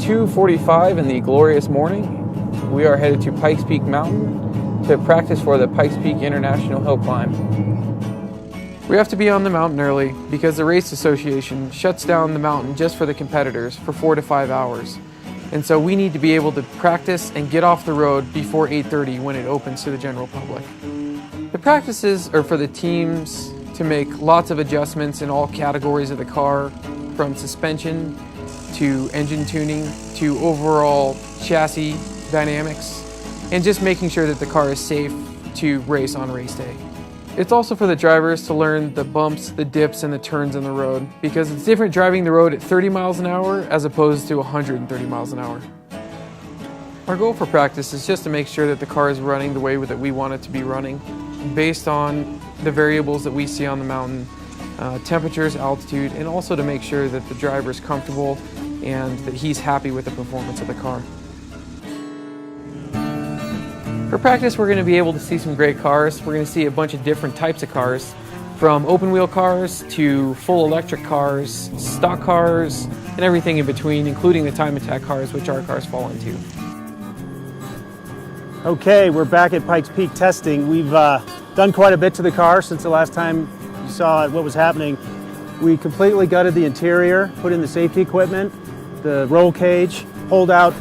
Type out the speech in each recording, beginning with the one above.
2:45 in the glorious morning. We are headed to Pikes Peak Mountain to practice for the Pikes Peak International Hill Climb. We have to be on the mountain early because the race association shuts down the mountain just for the competitors for 4 to 5 hours. And so we need to be able to practice and get off the road before 8:30 when it opens to the general public. The practices are for the teams to make lots of adjustments in all categories of the car, from suspension to engine tuning to overall chassis dynamics, and just making sure that the car is safe to race on race day. It's also for the drivers to learn the bumps, the dips, and the turns in the road, because it's different driving the road at 30 miles an hour as opposed to 130 miles an hour. Our goal for practice is just to make sure that the car is running the way that we want it to be running, based on the variables that we see on the mountain, temperatures, altitude, and also to make sure that the driver is comfortable and that he's happy with the performance of the car. For practice, we're going to be able to see some great cars. We're going to see a bunch of different types of cars, from open wheel cars to full electric cars, stock cars, and everything in between, including the time attack cars, which our cars fall into. Okay, we're back at Pikes Peak testing. We've done quite a bit to the car since the last time you saw what was happening. We completely gutted the interior, put in the safety equipment, the roll cage, pulled out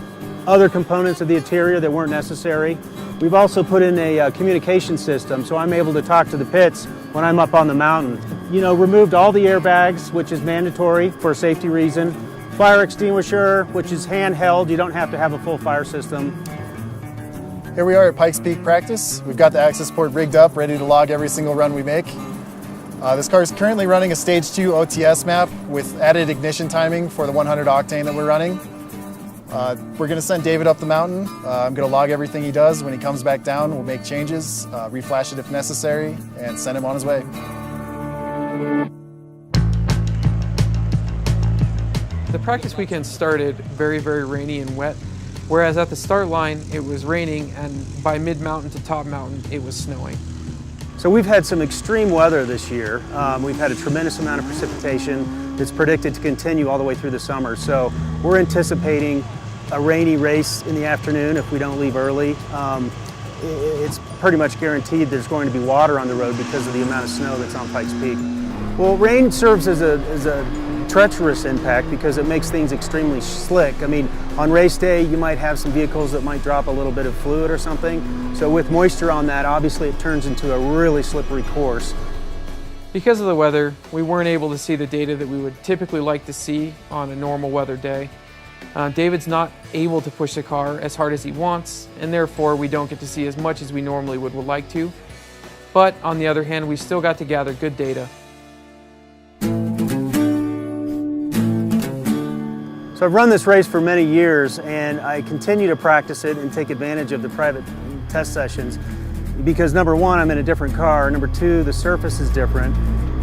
other components of the interior that weren't necessary. We've also put in a communication system, so I'm able to talk to the pits when I'm up on the mountain. You know, removed all the airbags, which is mandatory for a safety reason. Fire extinguisher, which is handheld. You don't have to have a full fire system. Here we are at Pikes Peak practice. We've got the access port rigged up, ready to log every single run we make. This car is currently running a Stage 2 OTS map with added ignition timing for the 100 octane that we're running. We're going to send David up the mountain. I'm going to log everything he does. When he comes back down, we'll make changes, reflash it if necessary, and send him on his way. The practice weekend started very, very rainy and wet, whereas at the start line it was raining, and by mid-mountain to top mountain it was snowing. So we've had some extreme weather this year. We've had a tremendous amount of precipitation that's predicted to continue all the way through the summer. So we're anticipating a rainy race in the afternoon if we don't leave early. It's pretty much guaranteed there's going to be water on the road because of the amount of snow that's on Pikes Peak. Well, rain serves as a treacherous impact because it makes things extremely slick. I mean, on race day, you might have some vehicles that might drop a little bit of fluid or something. So with moisture on that, obviously it turns into a really slippery course. Because of the weather, we weren't able to see the data that we would typically like to see on a normal weather day. David's not able to push the car as hard as he wants, and therefore we don't get to see as much as we normally would like to. But on the other hand, we still got to gather good data. So I've run this race for many years, and I continue to practice it and take advantage of the private test sessions because, number one, I'm in a different car, number two, the surface is different,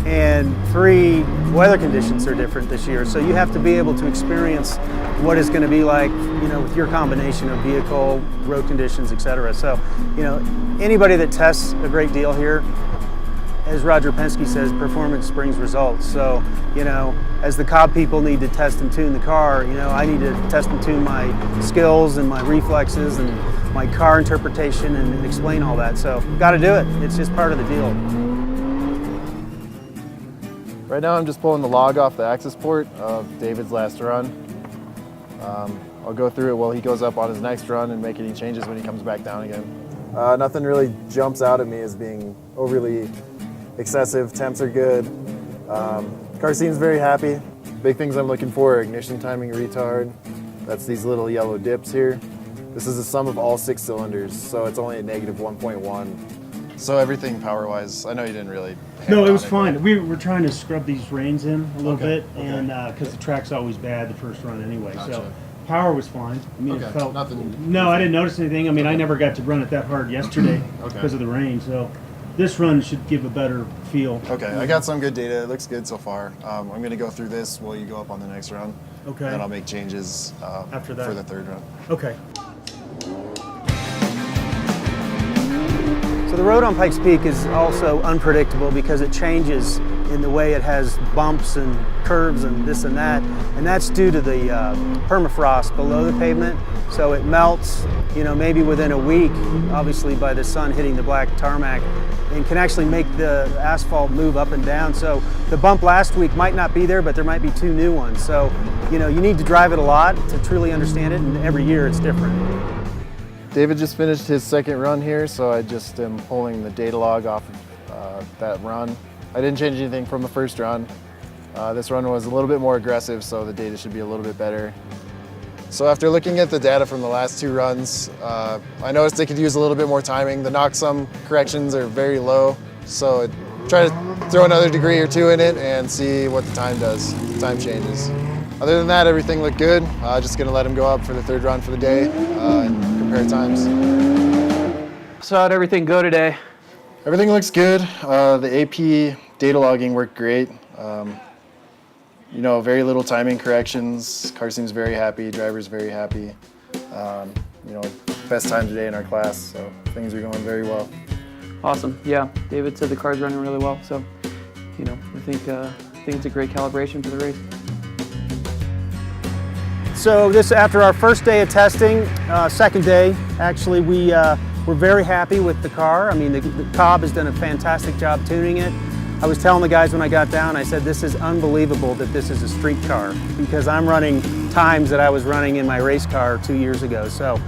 and three, weather conditions are different this year. So you have to be able to experience what it's going to be like, you know, with your combination of vehicle, road conditions, etc. So, you know, anybody that tests a great deal here, as Roger Penske says, performance brings results. So, you know, as the COBB people need to test and tune the car, you know, I need to test and tune my skills and my reflexes and my car interpretation and explain all that. So, got to do it. It's just part of the deal. Right now I'm just pulling the log off the access port of David's last run. I'll go through it while he goes up on his next run and make any changes when he comes back down again. Nothing really jumps out at me as being overly excessive. Temps are good. Car seems very happy. Big things I'm looking for are ignition timing, retard. That's these little yellow dips here. This is the sum of all 6 cylinders, so it's only a negative 1.1. So everything power-wise, I know you didn't really. No, it was fine. We were trying to scrub these reins in a little bit, okay. and because the track's always bad the first run anyway. Gotcha. So power was fine. I mean, Okay, it felt. nothing. No, I didn't notice anything. I mean, I never got to run it that hard yesterday Okay. because of the rain. So this run should give a better feel. Okay, I got some good data. It looks good so far. I'm going to go through this while you go up on the next run. Okay. And then I'll make changes After that. for the third run. Okay. So the road on Pikes Peak is also unpredictable because it changes in the way it has bumps and curves and this and that. And that's due to the permafrost below the pavement. So it melts, you know, maybe within a week, obviously by the sun hitting the black tarmac, and can actually make the asphalt move up and down. So the bump last week might not be there, but there might be 2 new ones. So, you know, you need to drive it a lot to truly understand it, and every year it's different. David just finished his second run here, so I just am pulling the data log off of that run. I didn't change anything from the first run. This run was a little bit more aggressive, so the data should be a little bit better. So after looking at the data from the last 2 runs, I noticed they could use a little bit more timing. The knock-sum corrections are very low, so try to throw another degree or 2 in it and see what the time does, the time changes. Other than that, everything looked good. Just gonna let him go up for the 3rd run for the day and compare times. So how'd everything go today? Everything looks good. The AP data logging worked great. You know, very little timing corrections. Car seems very happy, driver's very happy. You know, best time today in our class, so things are going very well. Awesome. Yeah, David said the car's running really well, so you know, I think it's a great calibration for the race. So this, after our first day of testing, second day, actually, we're very happy with the car. I mean, the COBB has done a fantastic job tuning it. I was telling the guys when I got down, I said, this is unbelievable that this is a street car, because I'm running times that I was running in my race car 2 years ago. So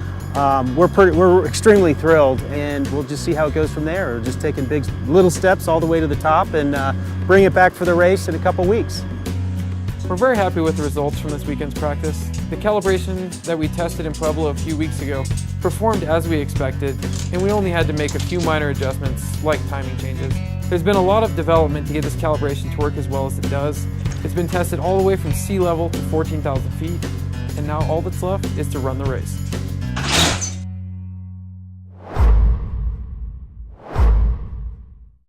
we're extremely thrilled, and we'll just see how it goes from there. We're just taking big little steps all the way to the top and bring it back for the race in a couple weeks. We're very happy with the results from this weekend's practice. The calibration that we tested in Pueblo a few weeks ago performed as we expected, and we only had to make a few minor adjustments like timing changes. There's been a lot of development to get this calibration to work as well as it does. It's been tested all the way from sea level to 14,000 feet, and now all that's left is to run the race.